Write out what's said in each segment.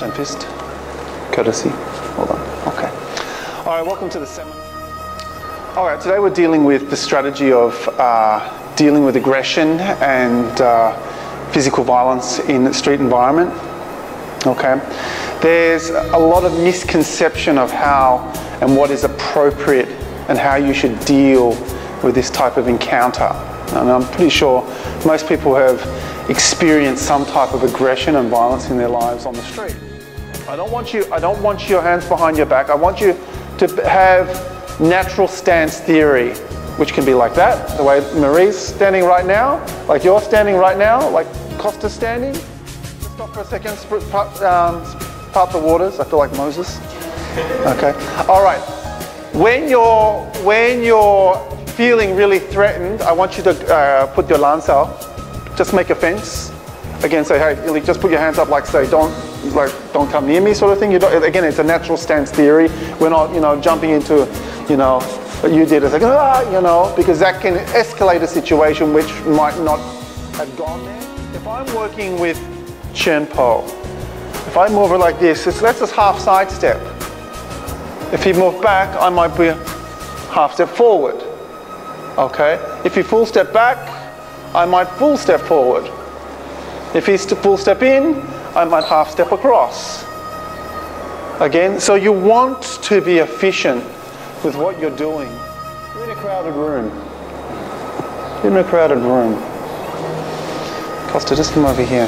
left hand fist. Courtesy. Hold on. Okay. All right, welcome to the seminar. All right, today we're dealing with the strategy of dealing with aggression and physical violence in the street environment. Okay. There's a lot of misconception of how and what is appropriate and how you should deal with this type of encounter. And I'm pretty sure most people have experienced some type of aggression and violence in their lives on the street. I don't want your hands behind your back. I want you to have natural stance theory, which can be like that, the way Marie's standing right now, like you're standing right now, like Costa's standing. Stop for a second, part the waters. I feel like Moses. Okay. All right. When you're feeling really threatened, I want you to put your lance out. Just make a fence. Again, say, hey, just put your hands up, like say, don't come near me, sort of thing. Again, it's a natural stance theory. We're not, jumping into, what you did. It's like, because that can escalate a situation which might not have gone there. If I'm working with Chun, if I move it like this, that's just half side step. If he moved back, I might be half step forward. Okay. If he full step back, I might full step forward. If he's full step in, I might half step across. Again, so you want to be efficient with what you're doing. You're in a crowded room. You're in a crowded room. Costa, just come over here.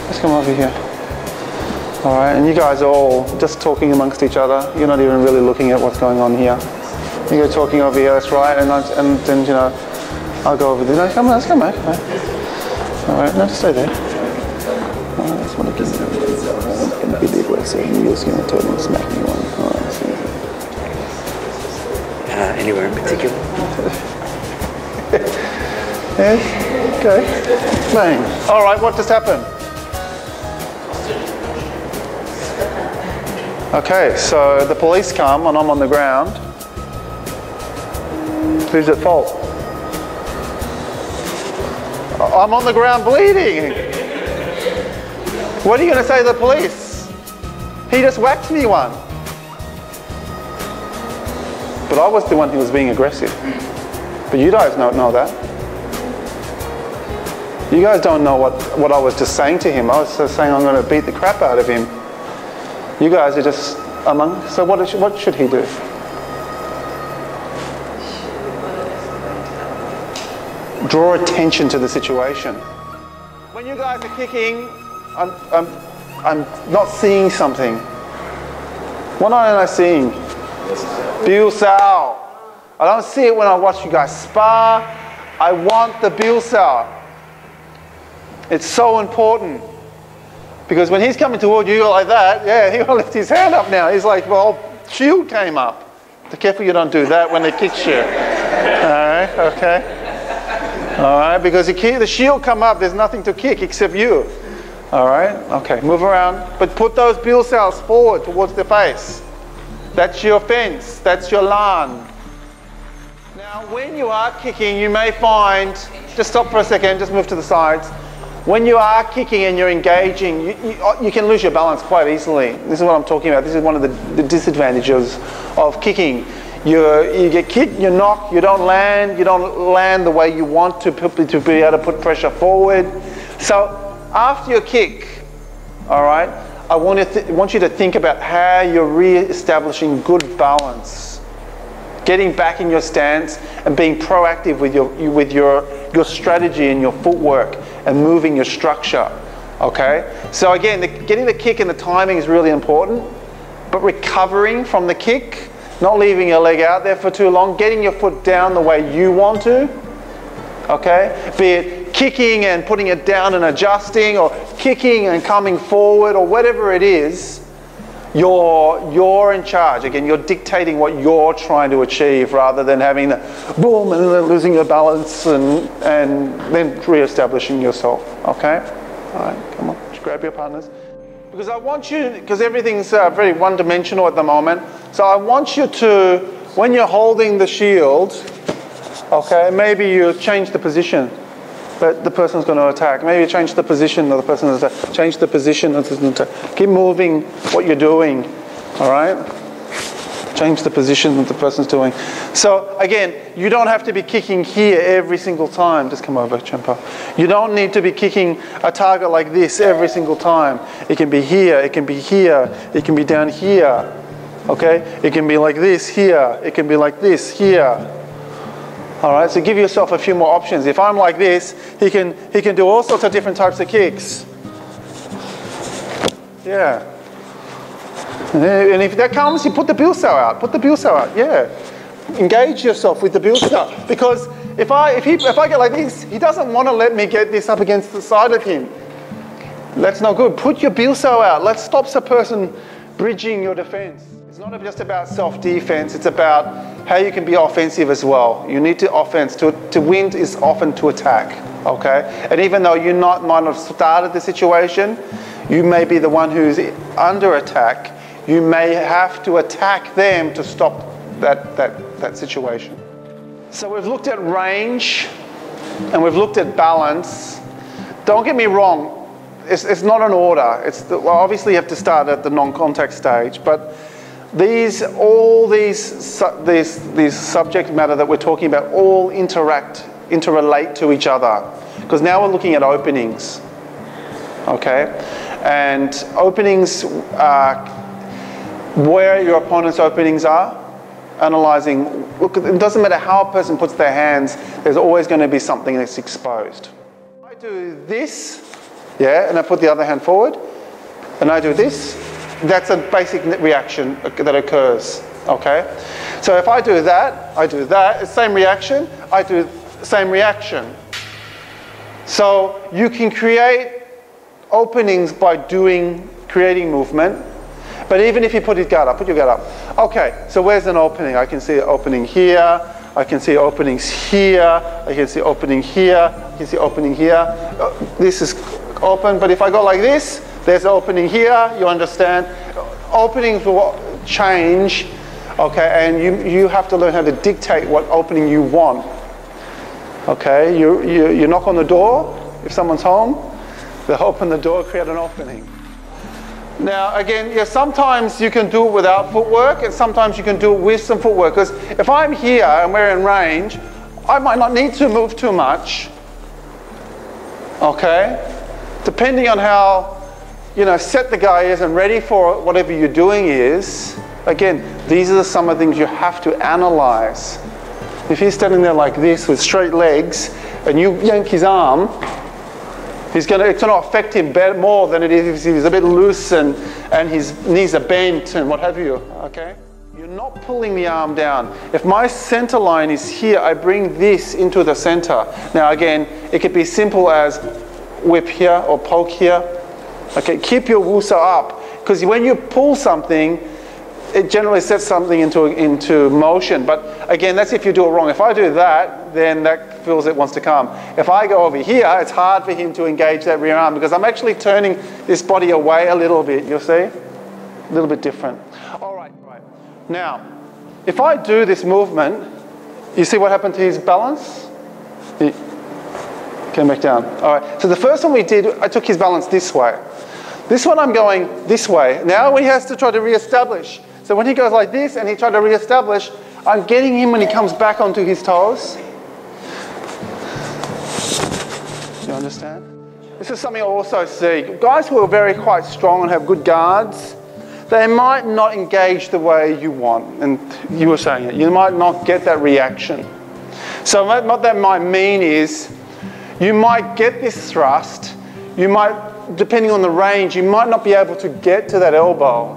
Just come over here. All right, and you guys are all just talking amongst each other. You're not even really looking at what's going on here. You're talking over here, that's right, and then, I'll go over there. No, come on, let's come back. All right, no, just stay there. All right, that's what I'm going to be the aggressor, and you're just going to totally smack me one. All right, so. Anywhere in particular? Yes, okay. Bang. All right, what just happened? Okay, so the police come and I'm on the ground. Who's at fault? I'm on the ground bleeding. What are you going to say to the police? He just whacked me one. But I was the one who was being aggressive. But you guys don't know that. You guys don't know what I was just saying to him. I was just saying I'm going to beat the crap out of him. You guys are just among. So what should he do? Draw attention to the situation. When you guys are kicking, I'm not seeing something. What am I seeing? Bill Sao. I don't see it when I watch you guys spar. I want the Bill Sao. It's so important. Because when he's coming toward you, you're like that, yeah, he'll lift his hand up now. He's like, well, shield came up. Be careful you don't do that when they kick you. All right, okay. All right, because the shield come up, there's nothing to kick except you. All right, okay, move around. But put those bill cells forward towards the face. That's your fence, that's your lan. Now, when you are kicking, you may find, just stop for a second, just move to the sides. When you are kicking and you're engaging, you can lose your balance quite easily. This is what I'm talking about. This is one of the disadvantages of kicking. You get kicked, you knock, you don't land the way you want to be able to put pressure forward. So after your kick, all right, I want you to think about how you're re-establishing good balance, getting back in your stance and being proactive with your strategy and your footwork and moving your structure, okay? So again, getting the kick and the timing is really important, but recovering from the kick, not leaving your leg out there for too long, getting your foot down the way you want to, okay? Be it kicking and putting it down and adjusting, or kicking and coming forward, or whatever it is, you're in charge. Again, you're dictating what you're trying to achieve rather than having the boom and then losing your balance and then re-establishing yourself, okay? All right, come on, just grab your partners. Because I want you, because everything's very one-dimensional at the moment, so I want you to, when you're holding the shield, okay, maybe you change the position. but the person's going to attack. Maybe change the position of the person to attack. Change the position of the person to attack. Keep moving what you're doing, all right? Change the position that the person's doing. So again, you don't have to be kicking here every single time. Just come over, Champa. You don't need to be kicking a target like this every single time. It can be here, it can be here, it can be down here. Okay? It can be like this here, it can be like this here. All right, so give yourself a few more options. If I'm like this, he can do all sorts of different types of kicks. Yeah. And if that comes, you put the bill cell out. Put the bill cell out. Yeah. Engage yourself with the bill cell. Because if I get like this, he doesn't want to let me get this up against the side of him. That's not good. Put your bill cell out. Let's stop the person bridging your defense. It's not just about self-defense. It's about how you can be offensive as well. You need to offense. To win is often to attack. Okay. And even though you might not have started the situation, you may be the one who's under attack. You may have to attack them to stop that situation. So we've looked at range and we've looked at balance. Don't get me wrong, it's not an order. Well, obviously you have to start at the non-contact stage, but all these subject matter that we're talking about all interrelate to each other. Because now we're looking at openings, okay? And openings are where your opponent's openings are, analysing. Look, it doesn't matter how a person puts their hands, there's always going to be something that's exposed. I do this, yeah, and I put the other hand forward, and I do this, that's a basic reaction that occurs, okay? So if I do that, it's same reaction, I do same reaction. So you can create openings by creating movement. But even if you put his guard up, put your guard up. Okay, so where's an opening? I can see an opening here. I can see openings here. I can see opening here. I can see opening here. This is open, but if I go like this, there's an opening here. You understand? Openings will change, okay? And you have to learn how to dictate what opening you want. Okay, you knock on the door. If someone's home, they'll open the door, create an opening. Now, again, yeah, sometimes you can do it without footwork, and sometimes you can do it with some footwork. Because if I'm here and we're in range, I might not need to move too much. Okay? Depending on how, set the guy is and ready for whatever you're doing is. Again, these are some of the things you have to analyze. If he's standing there like this with straight legs, and you yank his arm, it's going to affect him more than it is if he's a bit loose and his knees are bent and what have you, okay? You're not pulling the arm down. If my center line is here, I bring this into the center. Now again, it could be simple as whip here or poke here. Okay, keep your wusa up, because when you pull something, it generally sets something into motion. But again, that's if you do it wrong. If I do that, then that feels it wants to come. If I go over here, it's hard for him to engage that rear arm because I'm actually turning this body away a little bit, you'll see? A little bit different. All right. Now, if I do this movement, you see what happened to his balance? He came back down. All right, so the first one we did, I took his balance this way. This one I'm going this way. Now he has to try to re-establish. So when he goes like this and he tries to re-establish, I'm getting him when he comes back onto his toes. You understand? This is something I also see. Guys who are quite strong and have good guards, they might not engage the way you want. And you were saying it. You might not get that reaction. So what that might mean is you might get this thrust. You might, depending on the range, you might not be able to get to that elbow.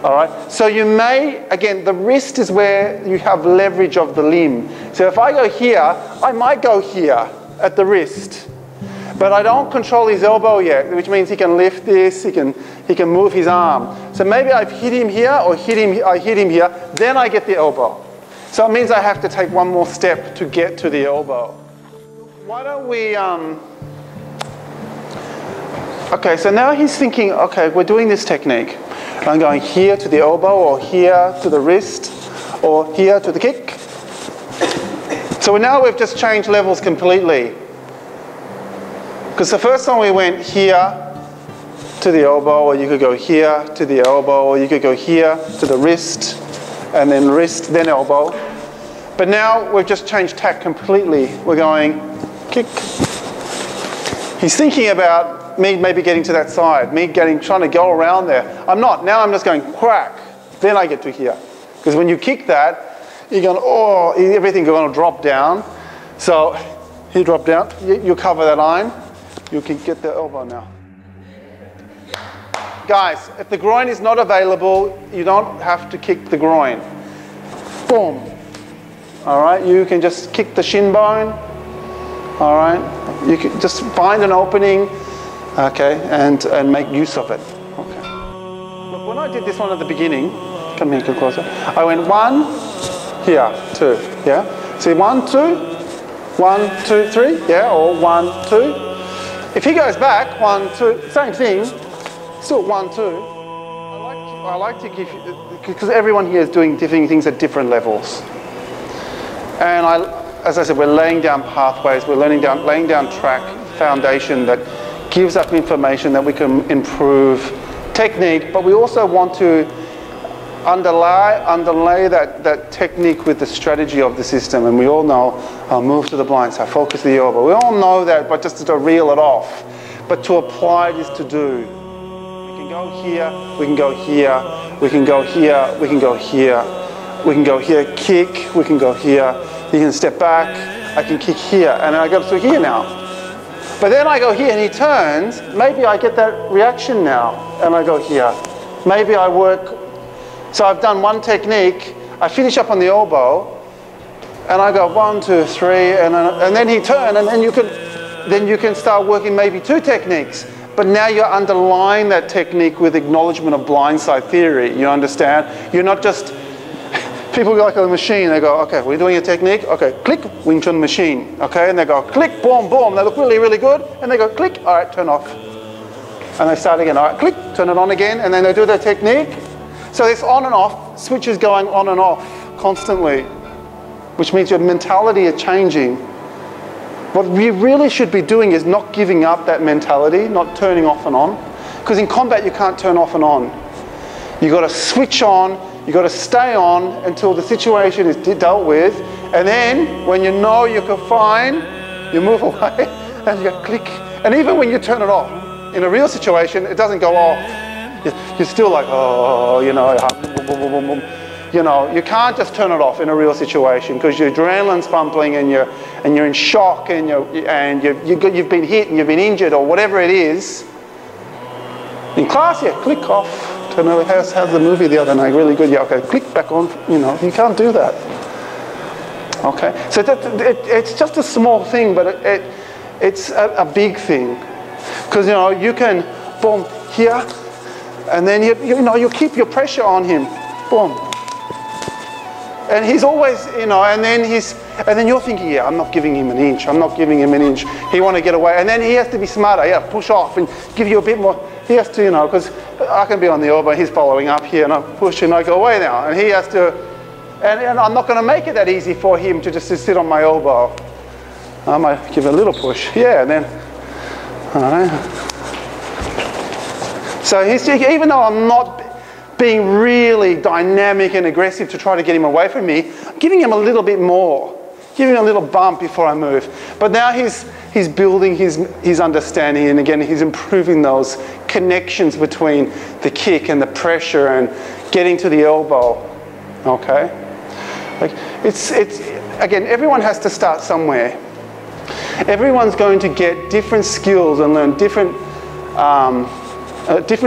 All right, so you may, again, the wrist is where you have leverage of the limb. So if I go here, I might go here at the wrist, but I don't control his elbow yet, which means he can lift this, he can move his arm. So maybe I've hit him here or I hit him here, then I get the elbow. So it means I have to take one more step to get to the elbow. Why don't we, okay, so now he's thinking, okay, we're doing this technique. I'm going here to the elbow, or here to the wrist, or here to the kick. So now we've just changed levels completely. Because the first time we went here to the elbow, or you could go here to the elbow, or you could go here to the wrist, and then wrist, then elbow. But now we've just changed tack completely. We're going kick. He's thinking about me maybe getting to that side, me trying to go around there. I'm not. Now I'm just going crack. Then I get to here. Because when you kick that, you're going, oh, everything's going to drop down. So you drop down, you cover that line, you can get the elbow now. Guys, if the groin is not available, you don't have to kick the groin. Boom. All right, you can just kick the shin bone. All right, you can just find an opening, okay, and make use of it. Okay. Look, when I did this one at the beginning, come here, come closer. I went 1, here, 2, yeah. See, 1, 2, 1, 2, 3, yeah, or 1, 2. If he goes back, 1, 2, same thing, still 1, 2. I like to give you, because everyone here is doing different things at different levels. And as I said, we're laying down pathways, we're laying down track, foundation that gives us information that we can improve technique, but we also want to underlay that technique with the strategy of the system. And we all know, move to the blind side, focus the elbow. We all know that, but just to reel it off. But to apply it is to do. We can go here, we can go here, we can go here, we can go here, we can go here, kick, we can go here. You can step back, I can kick here, and I go through here now. But then I go here and he turns, maybe I get that reaction now, and I go here. Maybe I work, so I've done one technique, I finish up on the elbow, and I go 1, 2, 3, and then he turns, and then you can start working maybe 2 techniques. But now you're underlying that technique with acknowledgement of blindside theory, you understand? You're not just, people go like a machine, they go, okay, we're doing a technique, okay, click, Wing Chun machine, okay, and they go click, boom, boom, they look really, really good, and they go click, all right, turn off. And they start again, all right, click, turn it on again, and then they do their technique. So this on and off, switches going on and off constantly, which means your mentality is changing. What we really should be doing is not giving up that mentality, not turning off and on, because in combat you can't turn off and on. You've got to switch on, you've got to stay on until the situation is dealt with, and then when you know you can fine, you move away and you go click. And even when you turn it off, in a real situation, it doesn't go off. You're still like, oh, you know, boom, boom, boom, boom. You know, you can't just turn it off in a real situation because your adrenaline's pumping and you're in shock and you've been hit and you've been injured or whatever it is. In class, yeah, click off. Turn over. How's the movie the other night? Really good. Yeah, okay. Click back on. You know, you can't do that. Okay. So it's just a small thing, but it's a big thing because you know you can boom here, and then you keep your pressure on him. Boom. And he's always, you know, and then you're thinking, yeah, I'm not giving him an inch. I'm not giving him an inch. He want to get away, and then he has to be smarter. Yeah, push off and give you a bit more. He has to, you know, because I can be on the elbow, he's following up here, and I push and I go away now, and he has to, and I'm not going to make it that easy for him to just sit on my elbow. I might give a little push, yeah, and then, all right. So he's, even though I'm not being really dynamic and aggressive to try to get him away from me, I'm giving him a little bit more, giving him a little bump before I move. But now he's building his understanding, and again, he's improving those connections between the kick and the pressure and getting to the elbow, okay? Like it's again, everyone has to start somewhere. Everyone's going to get different skills and learn different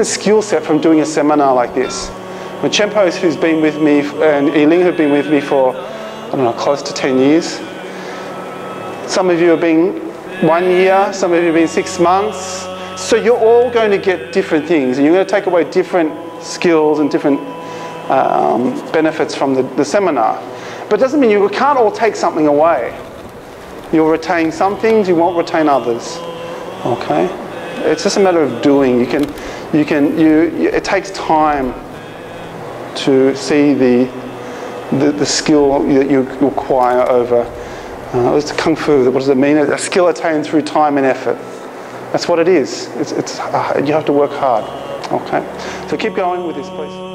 skill set from doing a seminar like this. The Chempos who's been with me and Yiling who've been with me for, I don't know, close to 10 years. Some of you have been 1 year, some of you have been 6 months. So you're all going to get different things, and you're going to take away different skills and different benefits from the seminar. But it doesn't mean you can't all take something away. You'll retain some things, you won't retain others. Okay? It's just a matter of doing. It takes time to see the skill that you acquire over. It's Kung Fu. What does it mean? A skill attained through time and effort. That's what it is. You have to work hard. Okay. So keep going with this, please.